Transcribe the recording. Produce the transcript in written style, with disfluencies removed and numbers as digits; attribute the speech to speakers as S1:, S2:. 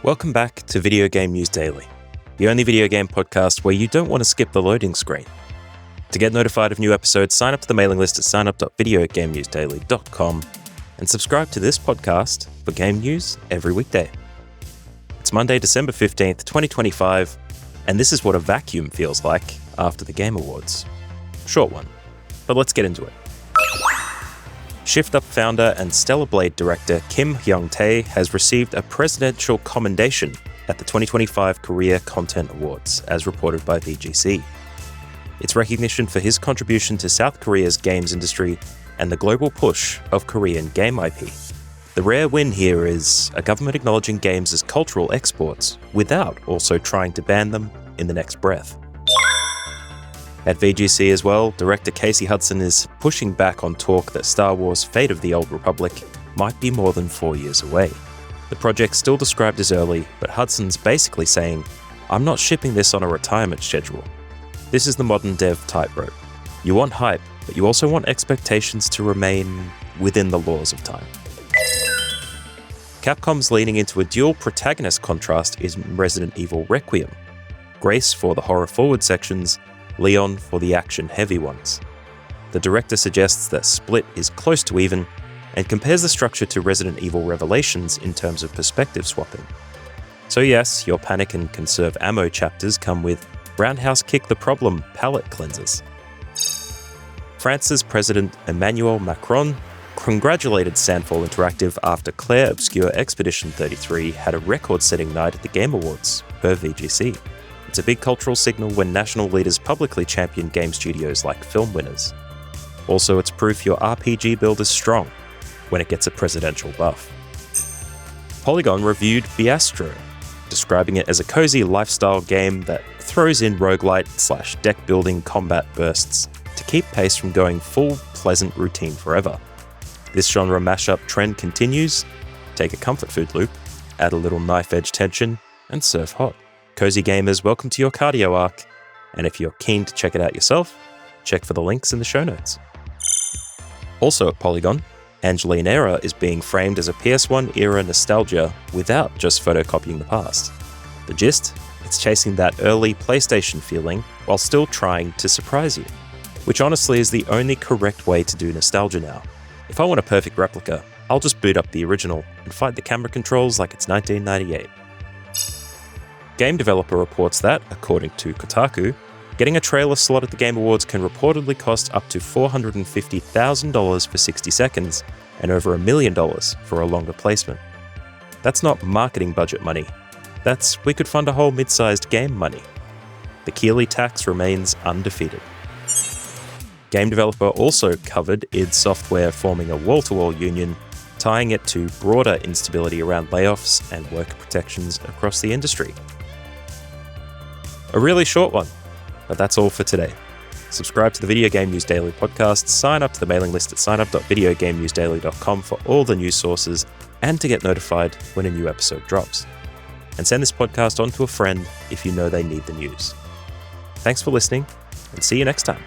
S1: Welcome back to Video Game News Daily, the only video game podcast where you don't want to skip the loading screen. To get notified of new episodes, sign up to the mailing list at signup.videogamenewsdaily.com and subscribe to this podcast for game news every weekday. It's Monday, December 15th, 2025, and this is what a vacuum feels like after the Game Awards. Short one, but let's get into it. Shift Up founder and Stellar Blade director Kim Hyung-tae has received a presidential commendation at the 2025 Korea Content Awards, as reported by VGC. It's recognition for his contribution to South Korea's games industry and the global push of Korean game IP. The rare win here is a government acknowledging games as cultural exports without also trying to ban them in the next breath. At VGC as well, director Casey Hudson is pushing back on talk that Star Wars: Fate of the Old Republic might be more than 4 years away. The project's still described as early, but Hudson's basically saying, "I'm not shipping this on a retirement schedule." This is the modern dev tightrope. You want hype, but you also want expectations to remain within the laws of time. Capcom's leaning into a dual protagonist contrast in Resident Evil Requiem. Grace for the horror-forward sections, Leon for the action-heavy ones. The director suggests that split is close to even and compares the structure to Resident Evil Revelations in terms of perspective swapping. So yes, your panic and conserve ammo chapters come with Roundhouse Kick the Problem palette cleansers. France's President Emmanuel Macron congratulated Sandfall Interactive after Claire Obscure Expedition 33 had a record-setting night at the Game Awards, per VGC. It's a big cultural signal when national leaders publicly champion game studios like film winners. Also, it's proof your RPG build is strong when it gets a presidential buff. Polygon reviewed Fiastro, describing it as a cozy lifestyle game that throws in roguelite/deck building combat bursts to keep pace from going full pleasant routine forever. This genre mashup trend continues. Take a comfort food loop, add a little knife edge tension, and serve hot. Cozy gamers, welcome to your cardio arc, and if you're keen to check it out yourself, check for the links in the show notes. Also at Polygon, Angeline Era is being framed as a PS1 era nostalgia without just photocopying the past. The gist? It's chasing that early PlayStation feeling while still trying to surprise you, which honestly is the only correct way to do nostalgia now. If I want a perfect replica, I'll just boot up the original and fight the camera controls like it's 1998. Game Developer reports that, according to Kotaku, getting a trailer slot at the Game Awards can reportedly cost up to $450,000 for 60 seconds and over $1 million for a longer placement. That's not marketing budget money. That's we could fund a whole mid-sized game money. The Keeley tax remains undefeated. Game Developer also covered id Software forming a wall-to-wall union, tying it to broader instability around layoffs and worker protections across the industry. A really short one, but that's all for today. Subscribe to the Video Game News Daily podcast, sign up to the mailing list at signup.videogamenewsdaily.com for all the news sources and to get notified when a new episode drops. And send this podcast on to a friend if you know they need the news. Thanks for listening, and see you next time.